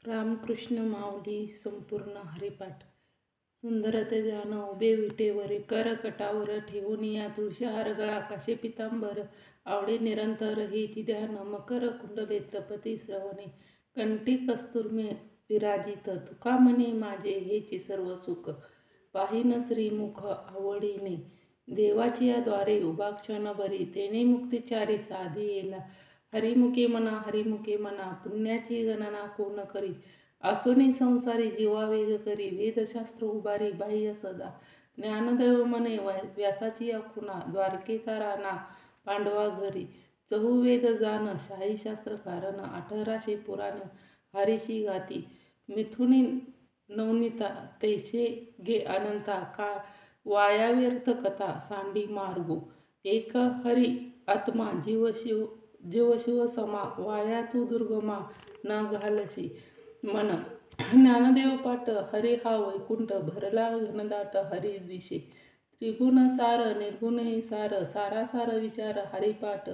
रामकृष्ण माऊली संपूर्ण हरिपाठ. सुंदरते ध्यान उभे विटेवरे करकटावर ठेवून या तुळशी हार गळा काशे पितांबर आवडे निरंतर हेची ध्यान मकर कुंडले त्रपती श्रवणे कंठी कस्तुर्मे विराजित तुका म्हणे माझे हेची सर्व सुख पाहिन श्रीमुख आवडीने देवाची या द्वारे उभा क्षणभरी तेने मुक्तिचारी साधी येला हरिमुखे मना पुण्याची गणना कोण करी आसोनी संसारी जीवा वेग करी वेदशास्त्र उभारी बाह्य सदा ज्ञानदेव मने व्यासाची या खुणा द्वारकेचा राणा पांडवा घरी चहुवेद जाण शाहीशास्त्र कारण 1800 पुराण हरीशी गाती मिथुनी नवनीता तैसे गे अनंता का वाया व्यर्थ कथा सांडी मार्गो एक हरी आत्मा जीव शिव समा वाया तू दुर्गमा न घालसी मन ज्ञानदेव पाठ हरी हा वैकुंठ भरला घनदाट हरी दिशे त्रिगुण सार निर्गुण हे सार सारासार विचार हरिपाठ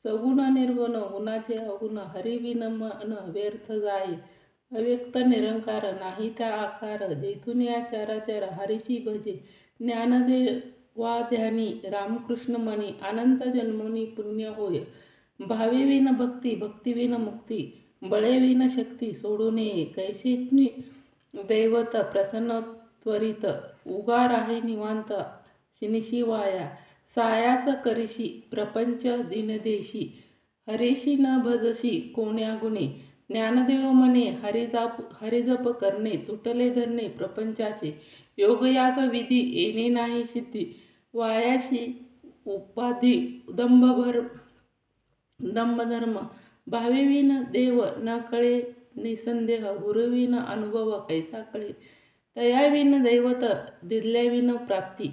सगुण निर्गुण गुणाचे अगुण हरिविन मन व्यर्थ जाय अव्यक्त निरंकार नाही त्या आकार जैथून या चराचर हरीशी भजे ज्ञानदेवाध्यानी रामकृष्ण मनी अनंत जन्मोनी पुण्य होय भावेविन भक्ती भक्तिविन मुक्ती बळेविन शक्ती सोडून ये कैसेनी दैवत प्रसन्न त्वरित उगा राहे निवांत शिनिशी वाया सायास करिशी प्रपंच दिनदेशी हरीशी न भजशी कोण्या गुणे ज्ञानदेव मने हरिजप करणे तुटले धरणे प्रपंचाचे योगयाग विधी येणे नाही सिद्धी वायाशी उपाधी दंभधर्म भावेविन देव न कळे निसंदेह गुरुविन अनुभव कैसा कळे तयाविन दैवत दिल्याविन प्राप्ती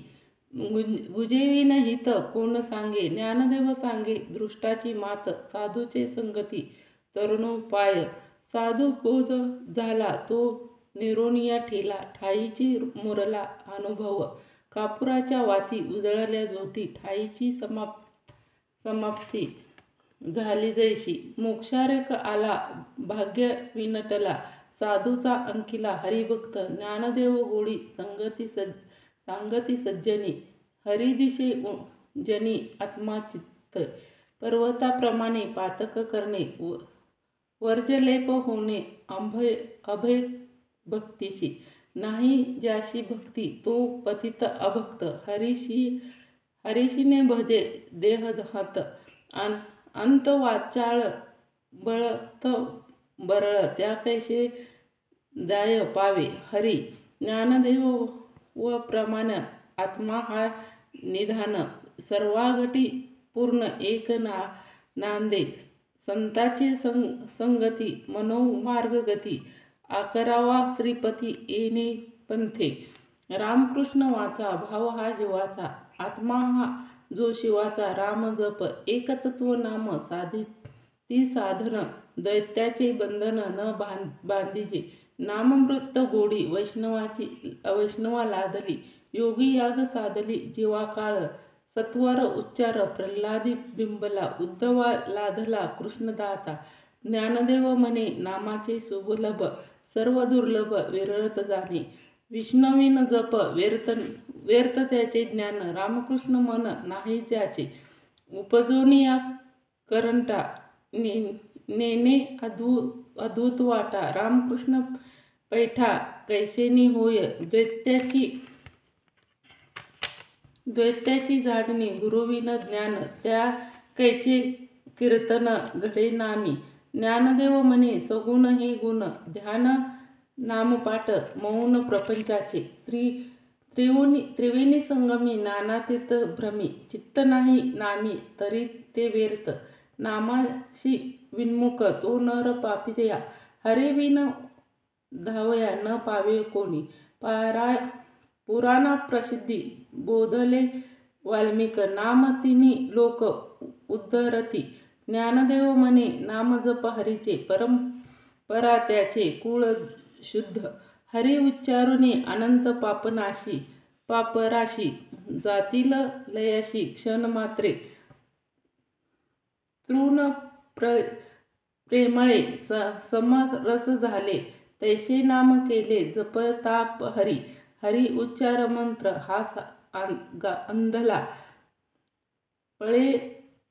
गुजेविन हित कोण सांगे ज्ञानदेव सांगे दृष्टाची मात साधूचे संगती तरुणोपाय साधू बोध झाला तो निरोनिया ठेला ठाईची मुरला अनुभव कापुराच्या वाती उजळल्या ज्योती ठाईची समाप्ती झाली जैशी मोक्षारेक आला भाग्य विनटला साधूचा अंकिला हरिभक्त ज्ञानदेव गोडी सांगती सज्जनी हरिदिशे जनी आत्माचित्त पर्वताप्रमाणे पातक करणे वर्जलेप होणे अभय भक्तीशी नाही ज्याशी भक्ती तो पतित अभक्त हरीशीने भजे देहदहत अंत वाचाळ बळत बरळ त्या कैसे दाय पावे हरी ज्ञानदेव व प्रमाण आत्मा हा निधान सर्वाघटी पूर्ण एक नांदे संताची संगती मनोमार्ग गती आकरावा श्रीपती येणे पंथे रामकृष्ण वाचा भाव हा जीवाचा आत्मा हा जो शिवाचा राम जप एकतत्व नाम साधित ती साधन दैत्याचे बंधन न बांधीजे नाममृत गोडी वैष्णवा लादली योगी याग साधली जीवा काळ सत्वर उच्चार प्रल्हादी बिंबला उद्धवा लाधला कृष्णदाता ज्ञानदेव म्हणे नामाचे सुलभ सर्व दुर्लभ विरळत जाणे विष्णवीन जप व्यर्थ त्याचे ज्ञान रामकृष्ण मन नाही ज्याचे उपजोनी या करंटा नेने अद्भुत वाटा रामकृष्ण पैठा कैसेनी होय द्वैत्याची जाणणी गुरुविन ज्ञान त्या कैचे कीर्तन घडे नामी ज्ञानदेव म्हणे सगुण हे गुण ध्यान नामपाठ मौन प्रपंचाचे त्रिवेणी संगमी नाना तीर्थ भ्रमी चित्त नाही नामी तरी ते व्यर्थ नामाशी विन्मुख तो नर पापितया हरिविन धावया न पावे कोणी पुराणा प्रसिद्धी बोधले वाल्मिक नाम तिनी लोक उद्धरती ज्ञानदेव म्हणे नाम जप हरीचे परंपरा त्याचे कुळ शुद्ध हरी उच्चारुने अनंत पापराशी जातील लयाशी क्षण मात्रे तृण प्रेमळे समरस झाले, तैसे नाम केले जपताप हरी. हरी उच्चार मंत्र हा अंधला, पळे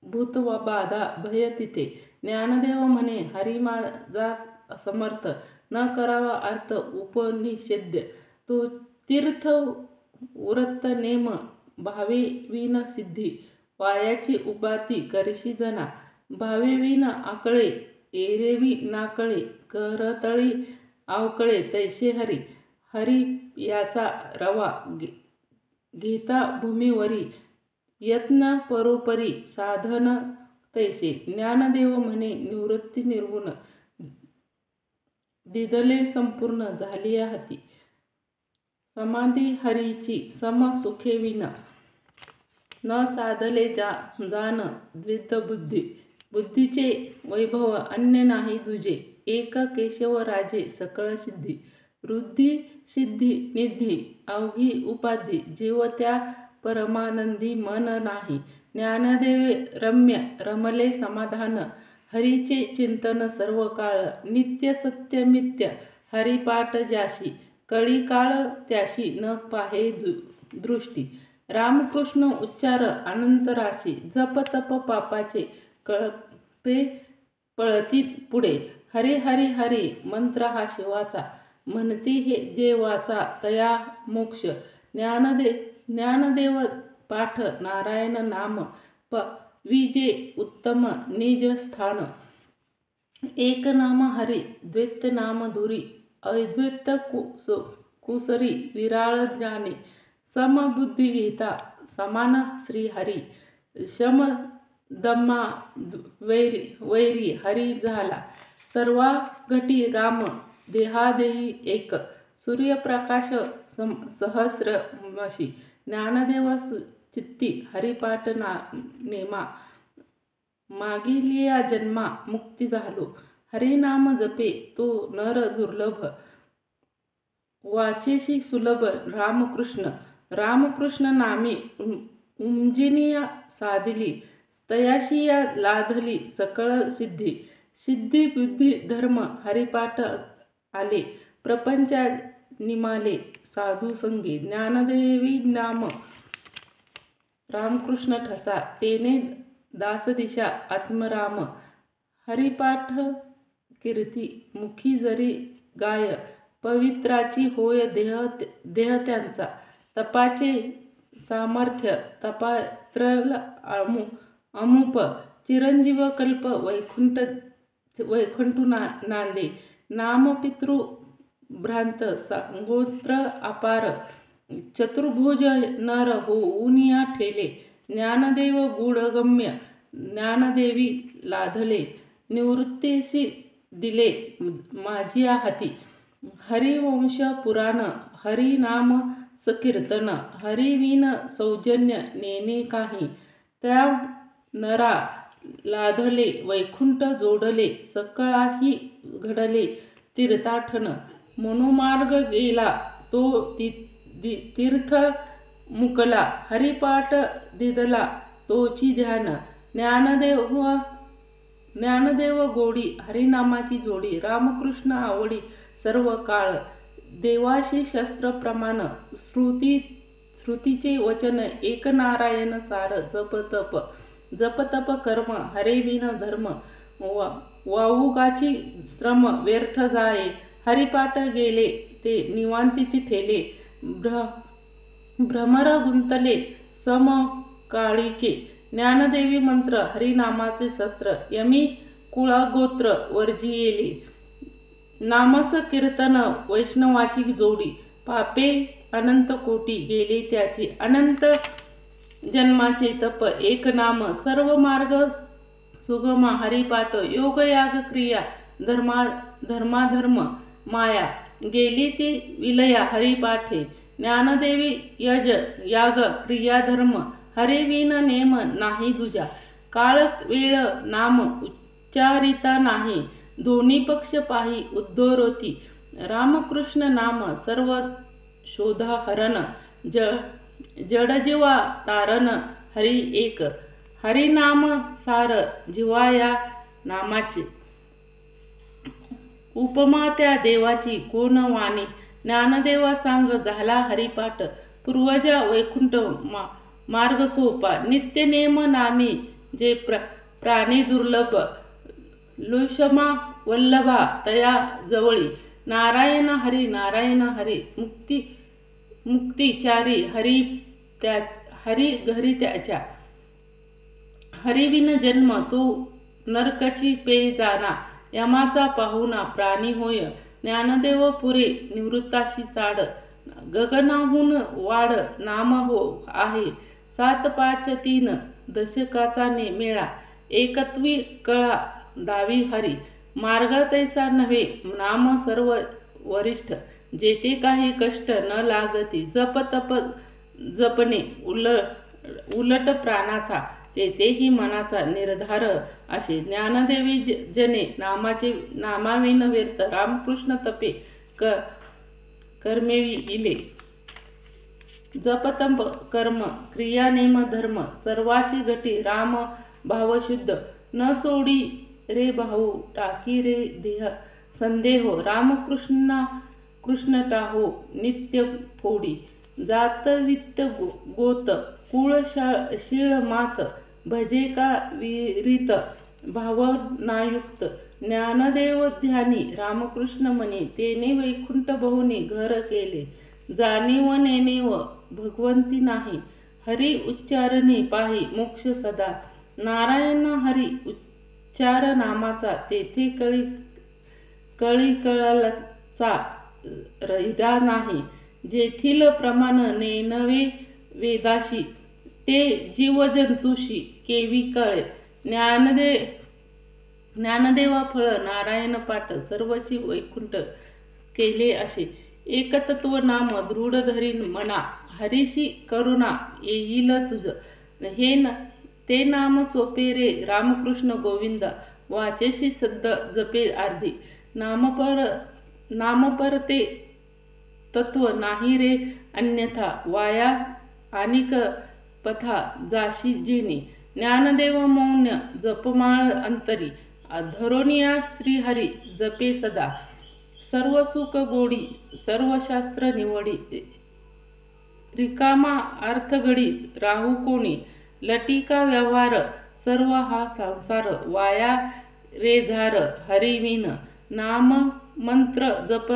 भूतबाधा भय तिथे. ज्ञानदेव म्हणे, हरी माझा समर्थ, न करावा अर्थ उपनिषेध्य. तो तीर्थ व्रत नेम भावे विन सिद्धी. वायाची उपाती करशी जना, भावे विन आकळे. एरवी नाकळे, करतळी आवकळे तैसे हरी. हरी याचा रवा घेता भूमीवरी, यत्न परोपरी साधन तैसे. ज्ञानदेव म्हणे, निवृत्ती निर्गुण, दिदले संपूर्ण झालिया हाती. समाधी हरीची सम सुखे विन, न साधले जान द्विध बुद्धी. बुद्धीचे वैभव अन्य नाही दुजे, एक केशव राजे सकळ सिद्धी. वृद्धी सिद्धी निधी अवघी उपाधी, जीव त्या परमानंदी मन नाही. ज्ञानदेवे रम्य रमले समाधान, हरीचे चिंतन सर्व काळ. नित्य सत्य मिथ्य हरिपाठ ज्याशी, कळी काळ त्याशी न पाहे दृष्टी. रामकृष्ण उच्चार अनंत राशी, जप तप पापाचे कळपे पळती पुढे. हरी हरी हरी मंत्र हा शिवाचा, म्हणती हे जे वाचा तया मोक्ष. ज्ञानदेव पाठ नारायण नाम, विजे उत्तम निज स्थान. एक नाम हरी द्वैत नाम धुरी, अद्वैत कुसरी विराळ जाणे. समबुद्धी घेता समान श्री हरी, शम दम्मा वैरी हरी झाला. सर्वा घटी राम देहादेही एक, सूर्यप्रकाश सहस्रमशी. ज्ञानदेव चित्ती हरिपाठ नेमा, मागिलिया जन्मा मुक्ती झालो. हरिनाम जपे तो नर दुर्लभ, वाचेशी सुलभ रामकृष्ण. रामकृष्ण नामे उमजिनिया साधिली, तयाशिया लाधली सकळ सिद्धी. सिद्धी बुद्धी धर्म हरिपाठ आले, प्रपंचा निमाले साधू संगी. ज्ञानदेवी नाम रामकृष्ण ठसा, तेने दासदिशा आत्मराम. हरिपाठ कीर्ती मुखी जरी गाय, पवित्राची होय देह त्यांचा. तपाचे सामर्थ्य तपात्रल अमुप, चिरंजीव कल्प वैकुंठ नांदे. नाम पितृ भ्रांत गोत्र अपार, चतुर्भुज नर होऊनिया ठेले. ज्ञानदेव गूढगम्य ज्ञानदेवी लाधले, निवृत्तीसी दिले माझिया हाती. हरिवंश पुराण हरी नाम संकीर्तन, हरिविन सौजन्य नेने काही. त्या नरा लाधले वैकुंठ जोडले, सकळाही घडले तीर्थाटन. मनोमार्ग गेला तो तीर्थ मुकला, हरिपाठ दिदला तोची ध्यान. ज्ञानदेव गोडी हरिनामाची जोडी, रामकृष्ण आवडी सर्व काळ. देवाशी शस्त्र प्रमाण, श्रुतीचे वचन एक नारायण सार. जप तप कर्म हरिविन धर्म, वावुगाची श्रम व्यर्थ जाये. हरिपाठ गेले ते निवांतीची ठेले, भ्रमर गुंतले समकाळिके. ज्ञानदेवी मंत्र हरिनामाचे शस्त्र, यमी कुळागोत्र वर्जियेले. नामस कीर्तन वैष्णवाची जोडी, पापे अनंत कोटी गेले त्याची. अनंत जन्माचे तप एक नाम, सर्व मार्ग सुगम हरिपाठ. योगयाग क्रिया धर्माधर्म माया, गेली ती विलया हरिपाठे. ज्ञानदेवी यज याग क्रिया धर्म, हरिविन नेम नाही दुजा. काळ वेळ नाम उच्चारिता नाही, दोन्ही पक्ष पाही उद्धरोती. रामकृष्ण नाम सर्व शोधा हरण, जडजीवा तारण हरी एक. हरिनाम सार जिवाया नामाचे. उपमा त्या देवाची कोण वाणी, ज्ञानदेवा सांग झाला हरिपाठ, पूर्वजा वैकुंठ मार्ग सोपा, नित्य नेम नामी जे प्राणी दुर्लभ, लुषमा वल्लभा तया जवळी, नारायण हरी मुक्तिचारी, हरी घरी त्याच्या, हरिविन जन्म तो नरकाची पे जाना, यमाचा पाहुणा प्राणी होय, ज्ञानदेव पुरे निवृत्ताशी चाड, गगनाहून वाढ नाम हो आहे, 753 दशकाचा मेळा, एकत्वी कळा दावी हरी, मार्ग तैसा नव्हे नाम सर्व वरिष्ठ, जेथे काही कष्ट न लागती, जप तप जपणे उलट प्राणाचा, तेथेही मनाचा निर्धार असे, ज्ञानदेवी जने नामाविन व्यर्थ, रामकृष्ण तपे कर्मेवी इले, जपतप कर्म क्रिया नेम धर्म, सर्वाशी घटी राम भाव शुद्ध, न सोडी रे भाऊ टाकी रे देह संदेहो, कृष्ण टाहो नित्य फोडी, जात वित्त गोत कुळ शीळ मात, भजे का विरित भावनायुक्त, ज्ञानदेव ध्यानी रामकृष्ण म्हणे, तेने वैकुंठ बहुनी घर केले, जाणीव नेणीव भगवंती नाही, हरी उच्चारणी पाही मोक्ष सदा, नारायण हरी उच्चार नामाचा, तेथे कळीकळाचा रहिदा नाही, जेथील प्रमाण नेनवे वेदाशी, ते जीवजंतूशी केवी कळे, ज्ञानदेवा फळ नारायण पाठ, सर्वची वैकुंठ केले असे, एकतत्व नाम दृढ धरीन मना, हरीशी करुणा येईल तुझ, ते नाम सोपे रे रामकृष्ण गोविंदा, वाचेशी सद्द जपे आर्धी, नामपर ते तत्व नाही रे अन्यथा, वाया अनिक पथा जाशी जिनी, ज्ञानदेव मौन जपमाळ अंतरी, धरोनिया श्रीहरी जपे सदा, सर्व सुख गोडी सर्व शास्त्र निवडी, रिकामा अर्थघडी राहू कोणी, लटिका व्यवहार सर्व हा संसार, वाया रे झार हरिविन, नाम मंत्र जप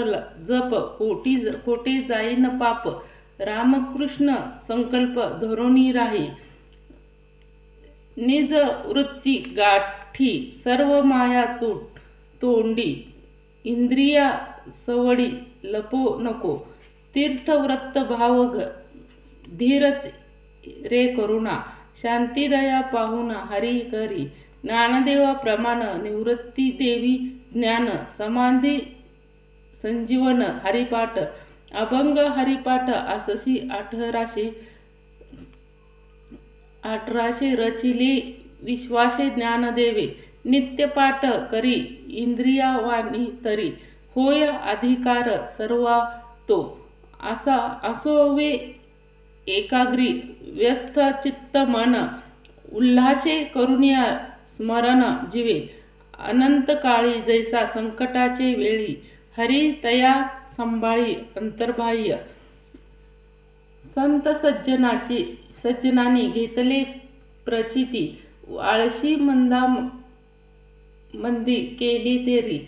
कोटी जाईन पाप, रामकृष्ण संकल्प धरोनी राही, निज वृत्ती गाठी सर्व माया तोंडी, इंद्रिया सवडी लपो नको, तीर्थव्रत भाव धीर रे करुणा, शांती दया पाहुणा हरी करी, ज्ञानदेवा प्रमाण निवृत्ती देवी ज्ञान समाधी संजीवन हरिपाठ, अभंग हरिपाठ आसशी 1800 रचिले विश्वासे ज्ञानदेवे, नित्यपाठ करी इंद्रिया वाणी तरी, होय अधिकार सर्वा तो, असोवे एकाग्री व्यस्त चित्त मन, उल्हासे करुणिया स्मरण जीवे, अनंत काळी जैसा संकटाचे वेळी, हरी तया संभाळी अंतर्बाह्य, संत सज्जनानी घेतले प्रचिती, आळशी मंदी केली तेरी,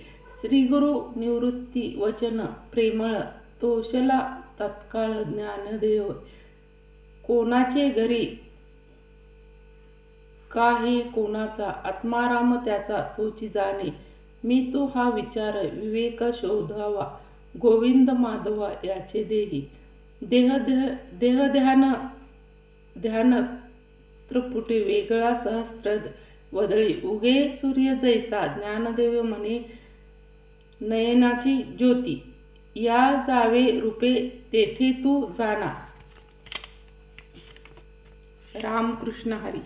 श्रीगुरु निवृत्ती वचन प्रेमळ, तोषला तत्काळ ज्ञानदेव, कोणाचे घरी का हे कोणाचा, आत्माराम त्याचा तोची जाणे, मी तू हा विचार विवेक शोधावा, गोविंद माधवा याचे देही, देह ध्यान त्रिपुटी वेगळा सहस्त्र वदळी, उगे सूर्य जैसा ज्ञानदेव म्हणे नयनाची ज्योती, या जावे रूपे तेथे तू जाना, रामकृष्ण हरी.